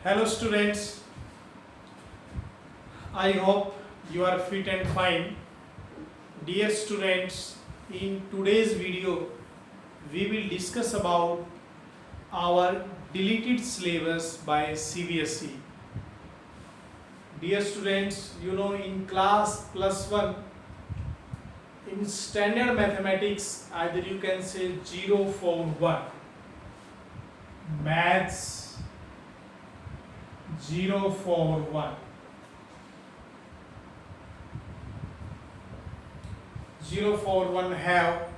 Hello students, I hope you are fit and fine. Dear students, in today's video we will discuss about our deleted syllabus by CBSE. Dear students, you know in class plus 1 in standard mathematics either you can say 041 maths 041 041 have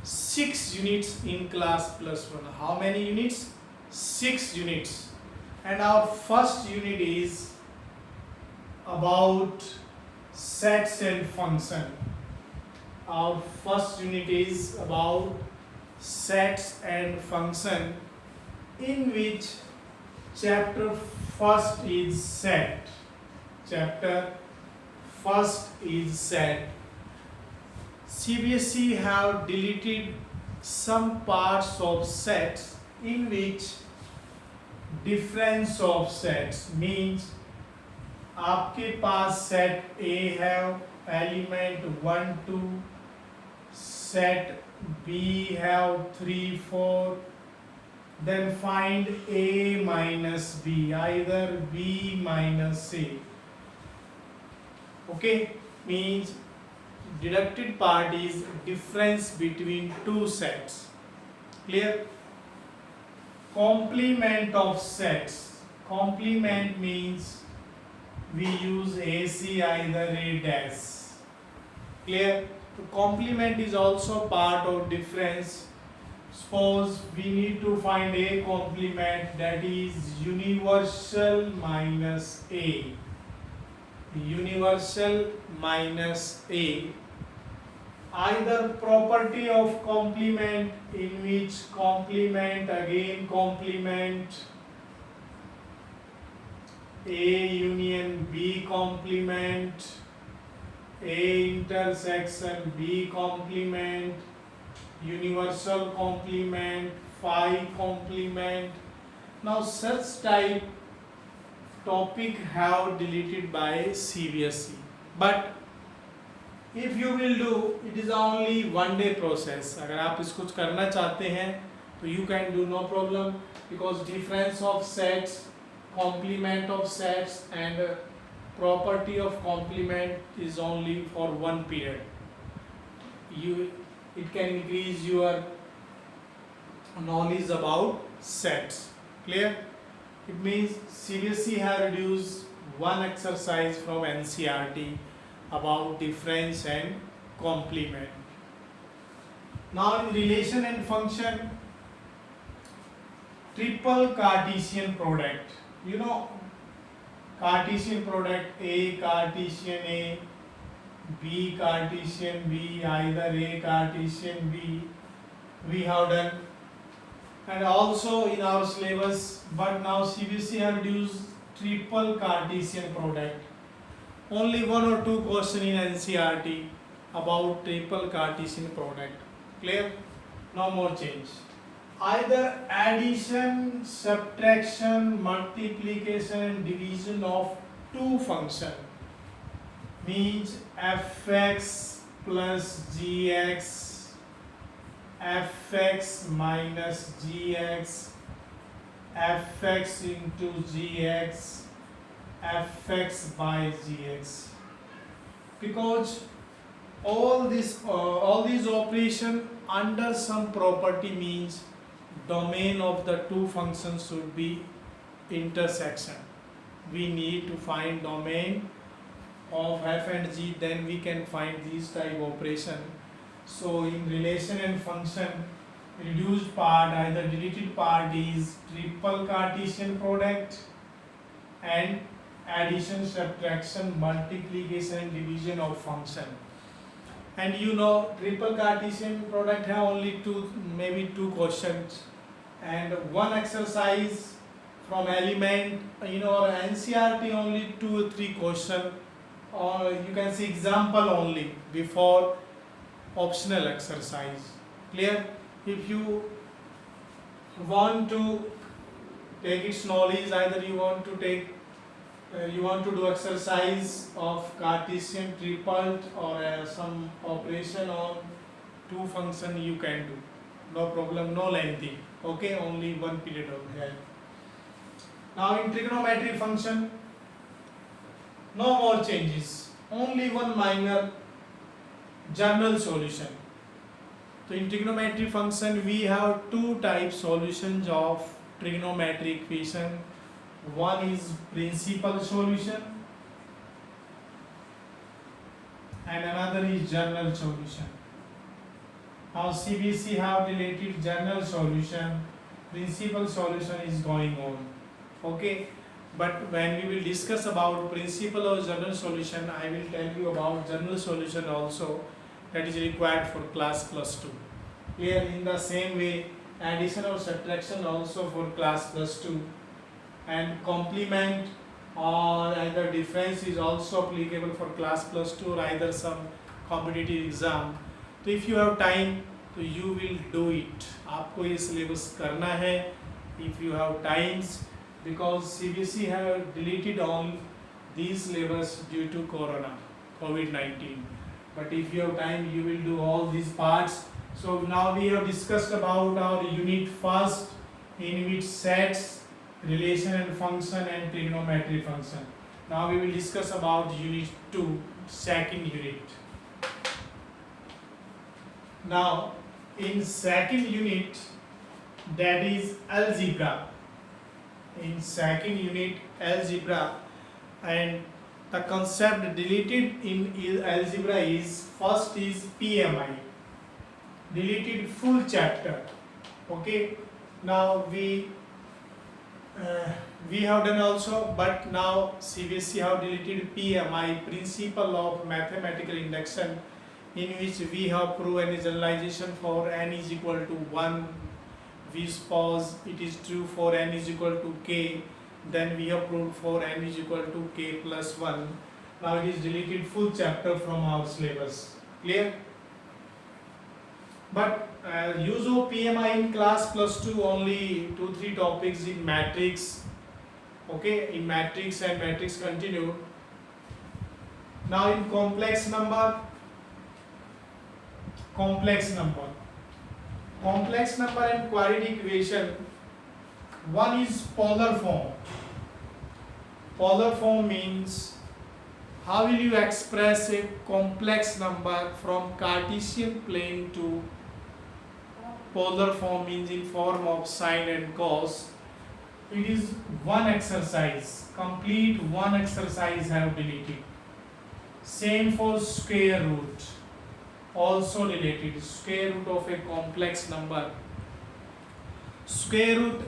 6 units in class plus 1. How many units? 6 units. And our first unit is about sets and function. Our first unit is about sets and function, in which chapter first is set. Chapter first is set. CBSE have deleted some parts of sets, in which difference of sets means आपके पास set A है element 1 2, set B have 3 4, then find A minus B, either B minus A. Okay, means deducted part is difference between two sets. Clear? Complement of sets. Complement means we use AC, either A dash. Clear? So complement is also part of difference. Suppose we need to find A complement, that is universal minus A. Universal minus A. Either property of complement, in which complement again complement A union B complement, A intersection B complement, universal complement, phi complement. Now such type topic have deleted by CBSE, but if you will do, it is only one day process. अगर आप इसको करना चाहते हैं तो you can do, no problem, because difference of sets, complement of sets and property of complement is only for one period. It can increase your knowledge about sets. Clear? It means CBSE have reduced one exercise from NCERT about difference and complement. Now in relation and function, triple Cartesian product. You know Cartesian product, A Cartesian A, B Cartesian B, either A Cartesian B, we have done, and also in our syllabus, but now CBSE have reduced triple Cartesian product. Only one or two questions in NCERT about triple Cartesian product. Clear? No more change. Either addition, subtraction, multiplication and division of two functions, means fx plus gx, fx minus gx, fx into gx, fx by gx. Because all these operation under some property, means domain of the two functions should be intersection. We need to find domain of f and g, then we can find these type operation. So in relation and function, reduced part, either deleted part is triple Cartesian product and addition, subtraction, multiplication and division of function. And you know triple Cartesian product have only maybe two questions and one exercise from element. You know NCERT only 2 or 3 questions, or you can see example only before optional exercise. Clear? If you want to take its knowledge. Either you want to take you want to do exercise of Cartesian tripled or some operation on two function, you can do, no problem, no lengthy. Okay, only one period of here. Now in trigonometry function, no more changes, only one minor general solution. So in trigonometry function we have two types solutions of trigonometry equation. One is principal solution and another is general solution. Now CBC have related general solution, principal solution is going on. Okay, but when we will discuss about principal or general solution, I will tell you about general solution also, that is required for class +2. Here in the same way, addition or subtraction also for class +2, and complement or either difference is also applicable for class +2 or either some competitive exam. तो if you have time, तो you will do it. आपको ये syllabus करना है if you have times, because CBSE have deleted all these syllabus due to Corona, COVID-19. But if you have time, you will do all these parts. So now we have discussed about our unit first, in which sets, relation and function and trigonometry function. Now we will discuss about unit 2, second unit. Now in second unit, that is algebra. In second unit algebra, and the concept deleted in algebra is, first is PMI, deleted full chapter. Okay, now we have done also, but now CBSE have deleted PMI, principle of mathematical induction, in which we have proven a generalization for n is equal to 1. We suppose it is true for n is equal to k, then we have proved for n is equal to k plus 1. Now it is deleted full chapter from our syllabus. Clear? But use of PMI in class +2 only 2-3 topics in matrix. Okay, in matrix and matrix continued. Now in complex number and quadratic equation, one is polar form. Polar form means how will you express a complex number from Cartesian plane to polar form, means in form of sine and cos. It is one exercise, complete one exercise have deleted. Same for square root, also related, square root of a complex number. Square root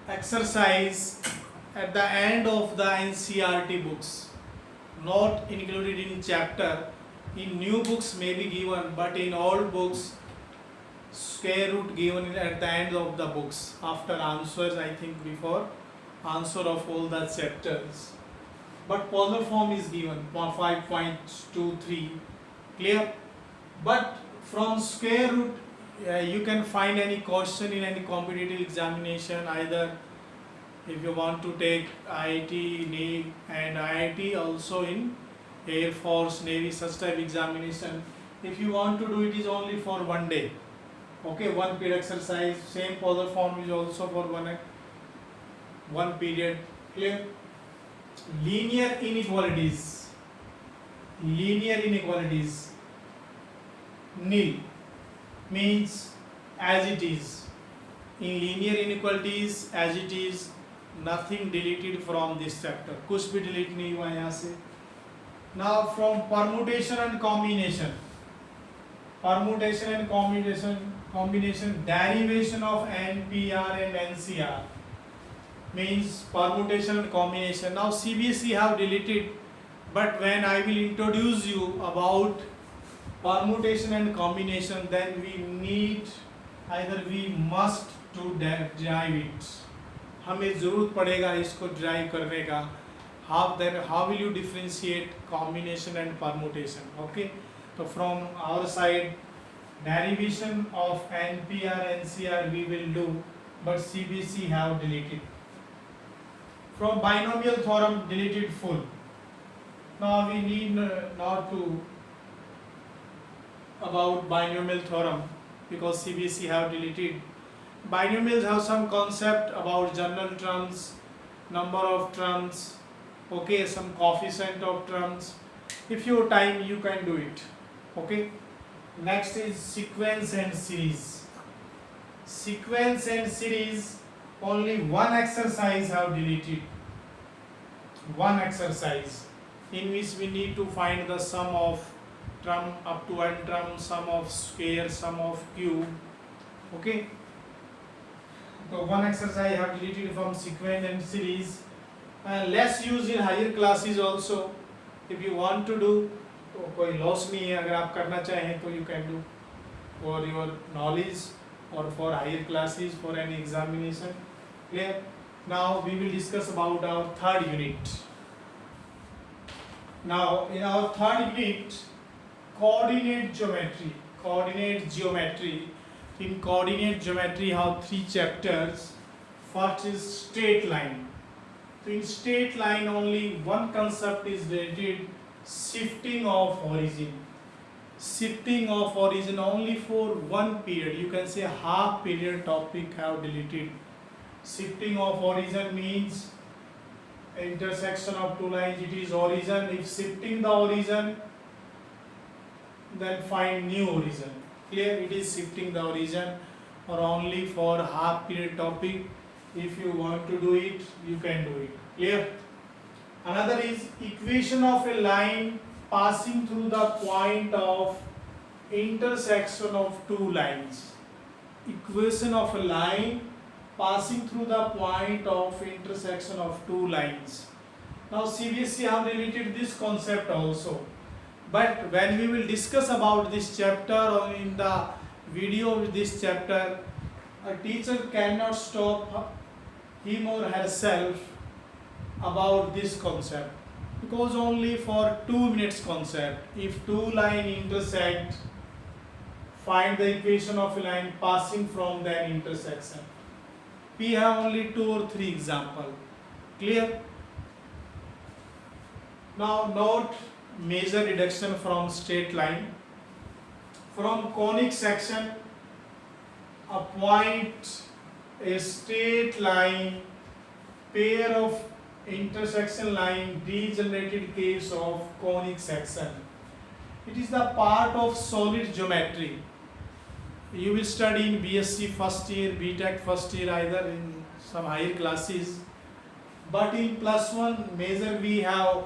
exercise at the end of the NCERT books, not included in chapter. In new books may be given, but in old books square root given at the end of the books after answers, I think before answer of all the chapters. But polar form is given 5.23. Clear? But from square root you can find any question in any competitive examination, either if you want to take IIT, NEET and IIT, also in Air Force, Navy, such type examination. If you want to do it, is only for one day. Okay, one period exercise. Same polar form is also for one period. Clear? Linear inequalities. Nil means as it is. In linear inequalities, as it is, nothing deleted from this chapter. कुछ भी delete नहीं हुआ यहाँ से. Now from permutation and combination. Combination, derivation of NPR and NCR means permutation and combination. Now CBSE have deleted, but when I will introduce you about permutation and combination, then we must to derive it. हमें ज़रूरत पड़ेगा इसको derive करने का. How will you differentiate combination and permutation? Okay, so from our side, derivation of NPR, NCR we will do, but CBSE have deleted. From binomial theorem deleted full. Now we need not to about binomial theorem because CBSE have deleted. Binomials have some concept about general terms, number of terms, okay, some coefficient of terms. If you have time, you can do it. Okay. Next is sequence and series. Sequence and series, only one exercise have deleted. One exercise in which we need to find the sum of term up to n term, sum of square, sum of cube. Okay. So one exercise I have deleted from sequence and series. Less used in higher classes also. If you want to do, तो कोई loss नहीं है, अगर आप करना चाहें तो you can do for your knowledge or for higher classes for any examination. Clear? Now we will discuss about our third unit. Now in our third unit, coordinate geometry. Coordinate geometry. In coordinate geometry, have three chapters. First is straight line. So in straight line, only one concept is related: shifting of origin. Shifting of origin only for one period. You can say half period topic have deleted. Shifting of origin means intersection of two lines. It is origin. If shifting the origin, then find new origin. Clear? It is shifting the origin, or only for half period topic. If you want to do it, you can do it. Clear? Another is equation of a line passing through the point of intersection of two lines. Equation of a line passing through the point of intersection of two lines. Now CBSE have related this concept also. But when we will discuss about this chapter or in the video of this chapter, a teacher cannot stop him or herself about this concept, because only for 2 minutes concept. If two lines intersect, find the equation of a line passing from that intersection. We have only 2 or 3 examples. Clear? Now note major deduction from straight line. From conic section, a point, a straight line, pair of intersection line, degenerated case of conic section. It is the part of solid geometry. You will study in BSc first year, BTech first year, either in some higher classes. But in +1 major we have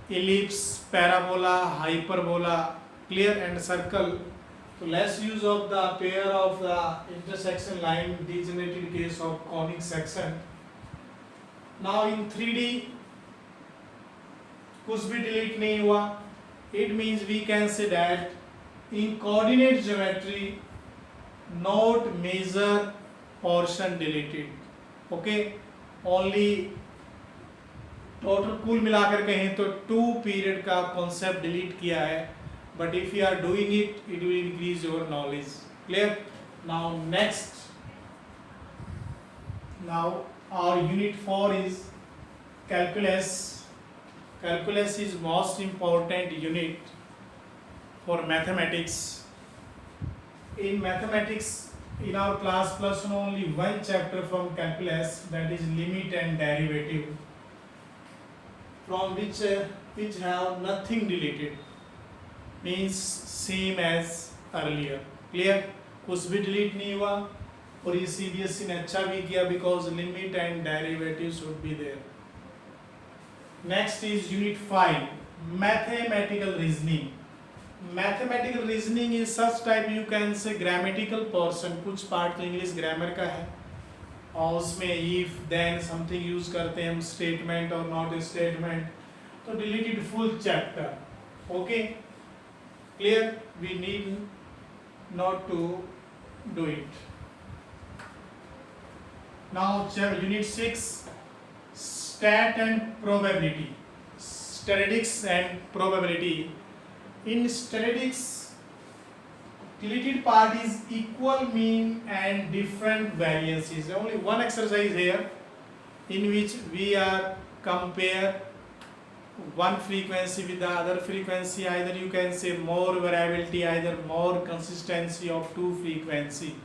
ellipse, parabola, hyperbola, clear, and circle. So less use of the pair of the intersection line, degenerated case of conic section. Now in 3D कुछ भी delete नहीं हुआ. It means we can say that in coordinate geometry, not major portion deleted. Okay, only total कुल मिलाकर कहें तो 2 period का concept delete किया है, but if you are doing it it will increase your knowledge. Clear? Now next, now our unit 4 is calculus. Calculus is most important unit for mathematics. In mathematics, in our class +1 only one chapter from calculus, that is limit and derivative, from which have nothing deleted, means same as earlier. Clear? कुछ भी delete नहीं हुआ, और ये CBSE ने अच्छा भी किया because limit and derivative should be there. Next is unit 5, mathematical reasoning. Mathematical reasoning is such type, you can say grammatical portion. कुछ part तो English grammar का है, और उसमें if then something यूज करते हैं हम, statement और not a statement, तो deleted full chapter. Okay, clear? We need not to do it. Now unit 6, stat and probability. Statistics and probability. In statistics, deleted part is equal mean and different variances. Only one exercise here in which we are compare one frequency with the other frequency. Either you can say more variability, either more consistency of two frequency.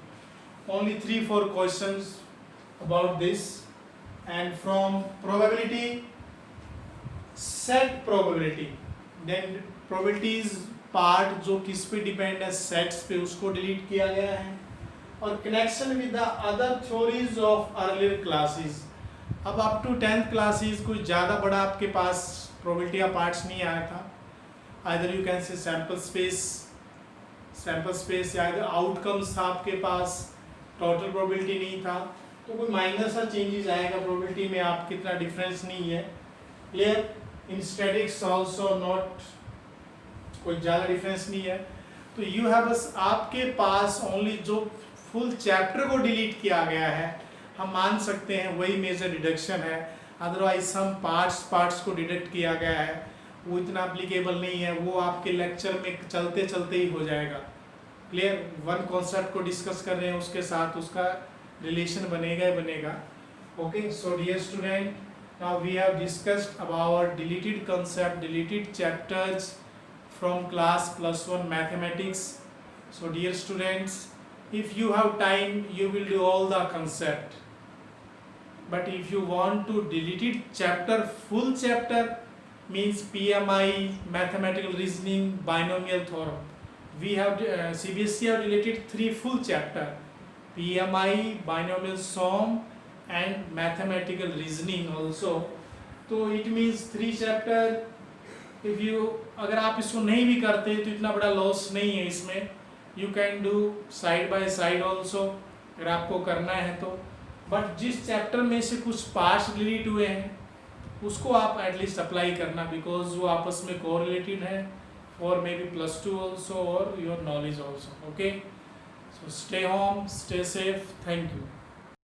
Only 3-4 questions about this. And from probability, set probability, then probabilities part जो किस पे depend है, sets पे, उसको delete किया गया है. और connection with the other theories of earlier classes. अब अप टू 10th क्लासेस कोई ज़्यादा बड़ा आपके पास प्रोबेबिलिटी का पार्ट्स नहीं आया था. Either you can say sample space या आइदर आउटकम्स था आपके पास, टोटल प्रोबेबिलिटी नहीं था. तो कोई माइनर सा चेंजेस आएगा प्रोबेबिलिटी में, आप कितना डिफरेंस नहीं है. Clear? In statics also not कोई ज़्यादा डिफरेंस नहीं है. तो यू हैव बस आपके पास ओनली जो फुल चैप्टर को डिलीट किया गया है, हम मान सकते हैं वही मेजर डिडक्शन है. अदरवाइज हम पार्ट्स को डिडक्ट किया गया है, वो इतना एप्लीकेबल नहीं है, वो आपके लेक्चर में चलते चलते ही हो जाएगा. क्लियर? वन कॉन्सेप्ट को डिस्कस कर रहे हैं, उसके साथ उसका रिलेशन बनेगा ही बनेगा. Okay, so dear student, now we have discussed about deleted concept, deleted chapters from class +1 mathematics. So dear students, if you have time you will do all the concept, but if you want to delete it chapter, full chapter means PMI, mathematical reasoning, binomial theorem, we have CBSE have deleted 3 full chapter: PMI, binomial sum and mathematical reasoning also. So it means 3 chapter. If you, अगर आप इसको नहीं भी करते तो इतना बड़ा loss नहीं है इसमें. You can do side by side also अगर आपको करना है तो. बट जिस चैप्टर में से कुछ पार्ट्स डिलीट हुए हैं उसको आप एटलीस्ट अप्लाई करना, बिकॉज वो आपस में कोरिलेटेड है फॉर मे बी +2 ऑल्सो और your knowledge also. Okay, so stay home, stay safe. Thank you.